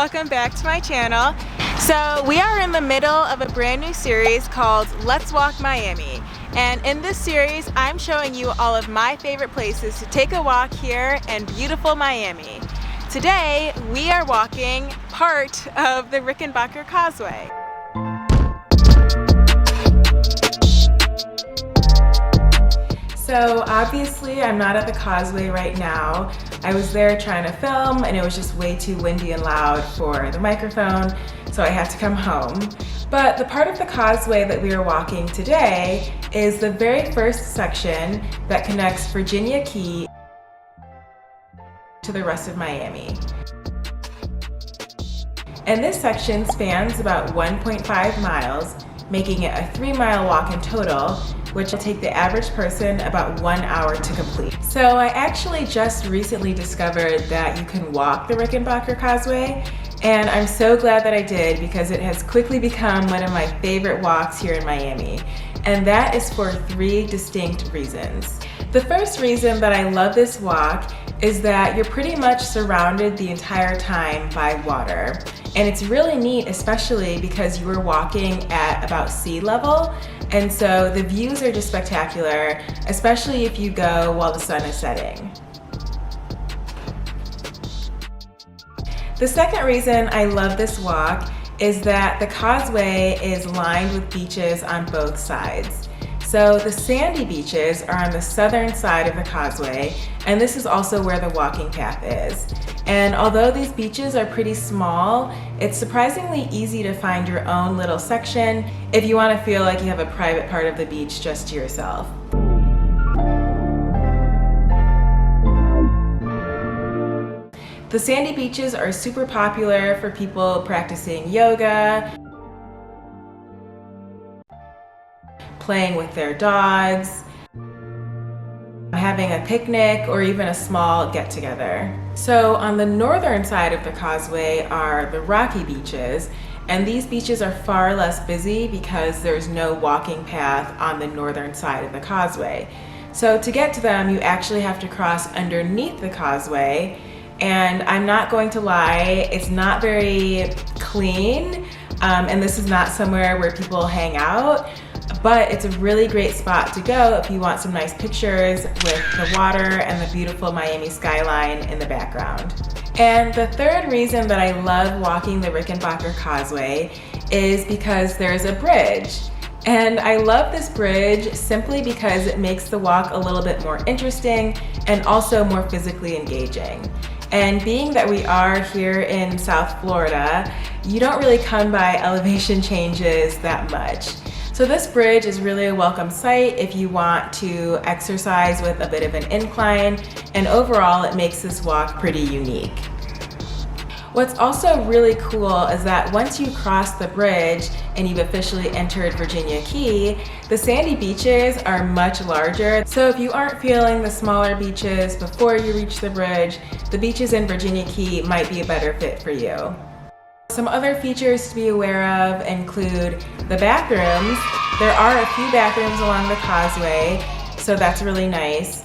welcome back to my channel. So we are in the middle of a brand new series called Let's Walk Miami. And in this series, I'm showing you all of my favorite places to take a walk here in beautiful Miami. Today, we are walking part of the Rickenbacker Causeway. So obviously I'm not at the causeway right now. I was there trying to film and it was just way too windy and loud for the microphone, so I had to come home. But the part of the causeway that we are walking today is the very first section that connects Virginia Key to the rest of Miami. And this section spans about 1.5 miles, making it a 3-mile walk in total, which will take the average person about 1 hour to complete. So I actually just recently discovered that you can walk the Rickenbacker Causeway, and I'm so glad that I did because it has quickly become one of my favorite walks here in Miami. And that is for 3 distinct reasons. The first reason that I love this walk is that you're pretty much surrounded the entire time by water. And it's really neat, especially because you were walking at about sea level. And so the views are just spectacular, especially if you go while the sun is setting. The second reason I love this walk is that the causeway is lined with beaches on both sides. So the sandy beaches are on the southern side of the causeway, and this is also where the walking path is. And although these beaches are pretty small, it's surprisingly easy to find your own little section if you want to feel like you have a private part of the beach just to yourself. The sandy beaches are super popular for people practicing yoga, playing with their dogs, having a picnic, or even a small get-together. So on the northern side of the causeway are the rocky beaches, and these beaches are far less busy because there's no walking path on the northern side of the causeway. So to get to them, you actually have to cross underneath the causeway, and I'm not going to lie, it's not very clean, and this is not somewhere where people hang out. But it's a really great spot to go if you want some nice pictures with the water and the beautiful Miami skyline in the background. And the third reason that I love walking the Rickenbacker Causeway is because there's a bridge. And I love this bridge simply because it makes the walk a little bit more interesting and also more physically engaging. And being that we are here in South Florida, you don't really come by elevation changes that much. So this bridge is really a welcome sight if you want to exercise with a bit of an incline, and overall it makes this walk pretty unique. What's also really cool is that once you cross the bridge and you've officially entered Virginia Key, the sandy beaches are much larger. So if you aren't feeling the smaller beaches before you reach the bridge, the beaches in Virginia Key might be a better fit for you. Some other features to be aware of include the bathrooms. There are a few bathrooms along the causeway, so that's really nice.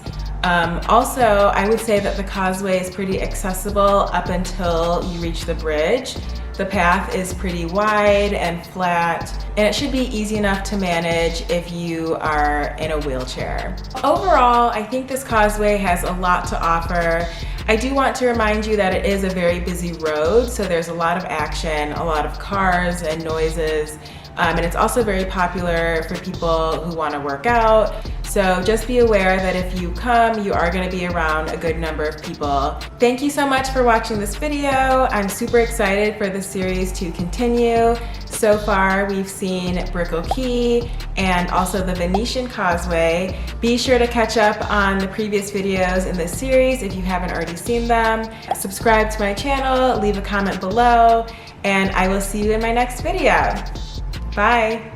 Also, I would say that the causeway is pretty accessible up until you reach the bridge. The path is pretty wide and flat, and it should be easy enough to manage if you are in a wheelchair. Overall, I think this causeway has a lot to offer. I do want to remind you that it is a very busy road, so there's a lot of action, a lot of cars and noises, and it's also very popular for people who want to work out. So just be aware that if you come, you are going to be around a good number of people. Thank you so much for watching this video. I'm super excited for this series to continue. So far, we've seen Brickell Key and also the Venetian Causeway. Be sure to catch up on the previous videos in this series if you haven't already seen them. Subscribe to my channel, leave a comment below, and I will see you in my next video. Bye.